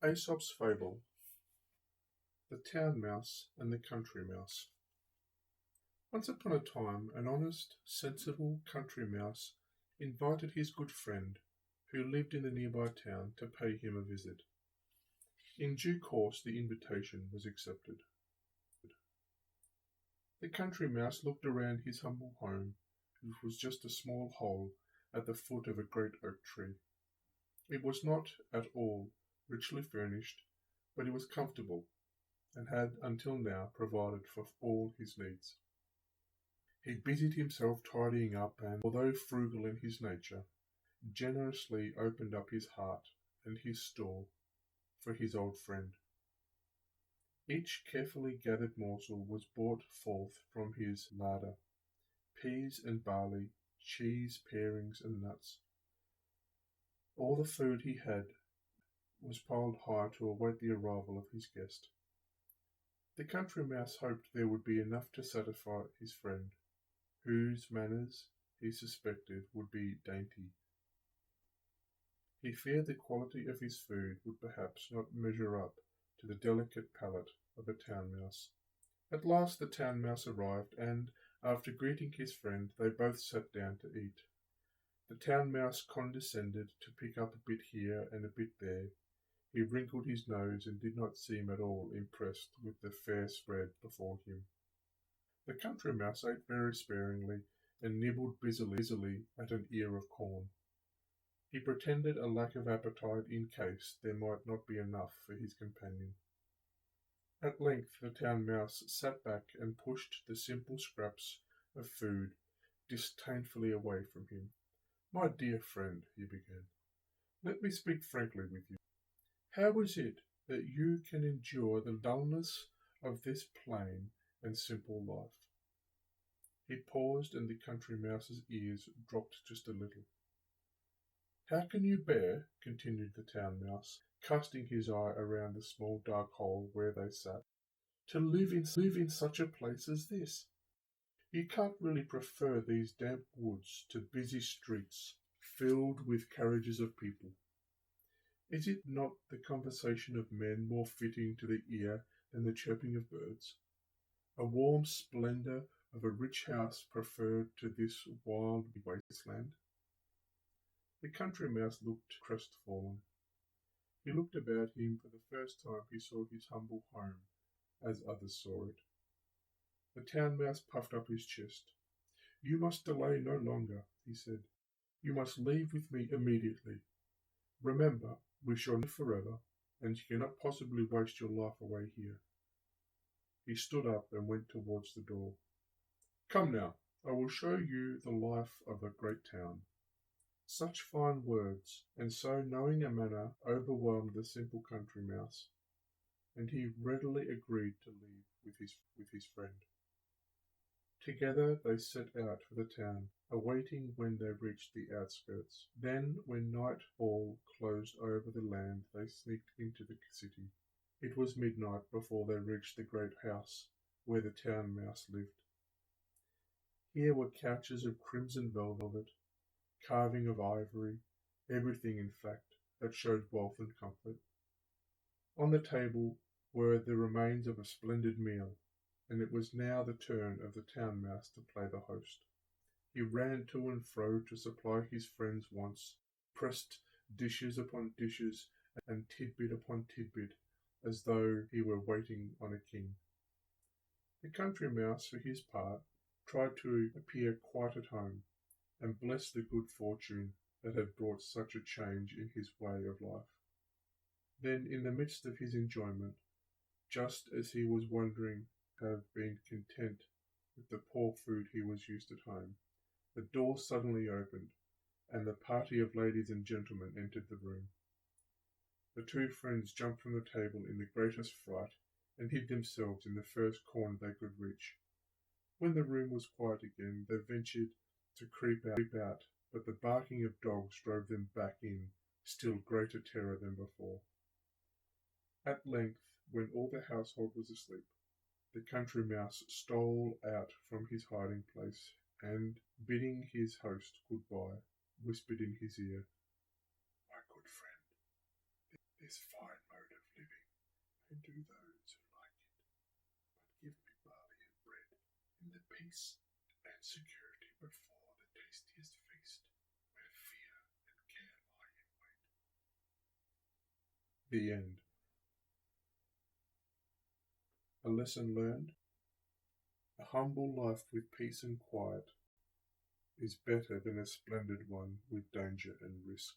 Aesop's Fable, The Town Mouse and the Country Mouse. Once upon a time, an honest, sensible country mouse invited his good friend, who lived in the nearby town, to pay him a visit. In due course, the invitation was accepted. The country mouse looked around his humble home, which was just a small hole at the foot of a great oak tree. It was not at all richly furnished, but it was comfortable, and had until now provided for all his needs. He busied himself tidying up and, although frugal in his nature, generously opened up his heart and his store for his old friend. Each carefully gathered morsel was brought forth from his larder: peas and barley, cheese, parings, and nuts. All the food he had was piled high to await the arrival of his guest. The country mouse hoped there would be enough to satisfy his friend, whose manners he suspected would be dainty. He feared the quality of his food would perhaps not measure up to the delicate palate of a town mouse. At last the town mouse arrived, and, after greeting his friend, they both sat down to eat. The town mouse condescended to pick up a bit here and a bit there. He wrinkled his nose and did not seem at all impressed with the fare spread before him. The country mouse ate very sparingly and nibbled busily at an ear of corn. He pretended a lack of appetite in case there might not be enough for his companion. At length the town mouse sat back and pushed the simple scraps of food disdainfully away from him. "My dear friend," he began, "let me speak frankly with you. How is it that you can endure the dullness of this plain and simple life?" He paused, and the country mouse's ears dropped just a little. "How can you bear," continued the town mouse, casting his eye around the small dark hole where they sat, "to live in such a place as this? You can't really prefer these damp woods to busy streets filled with carriages of people. Is it not the conversation of men more fitting to the ear than the chirping of birds? A warm splendour of a rich house preferred to this wild wasteland?" The country mouse looked crestfallen. He looked about him. For the first time he saw his humble home as others saw it. The town mouse puffed up his chest. "You must delay no longer," he said. "You must leave with me immediately. Remember, we shall live forever, and you cannot possibly waste your life away here." He stood up and went towards the door. "Come now, I will show you the life of a great town." Such fine words, and so knowing a manner, overwhelmed the simple country mouse, and he readily agreed to leave with his friend. Together they set out for the town, awaiting when they reached the outskirts. Then, when nightfall closed over the land, they sneaked into the city. It was midnight before they reached the great house where the town mouse lived. Here were couches of crimson velvet, carving of ivory, everything, in fact, that showed wealth and comfort. On the table were the remains of a splendid meal, and it was now the turn of the town mouse to play the host. He ran to and fro to supply his friend's wants, pressed dishes upon dishes and tidbit upon tidbit, as though he were waiting on a king. The country mouse, for his part, tried to appear quite at home, and blessed the good fortune that had brought such a change in his way of life. Then, in the midst of his enjoyment, just as he was wondering to have been content with the poor food he was used at home, the door suddenly opened, and the party of ladies and gentlemen entered the room. The two friends jumped from the table in the greatest fright, and hid themselves in the first corner they could reach. When the room was quiet again, they ventured to creep out, but the barking of dogs drove them back in still greater terror than before. At length, when all the household was asleep, the country mouse stole out from his hiding place, and, bidding his host good-bye, whispered in his ear, "My good friend, This fine mode of living may do those who like it, but give me barley and bread in the peace and security before the tastiest feast, where fear and care lie in wait. The end. A lesson learned. A humble life with peace and quiet is better than a splendid one with danger and risk.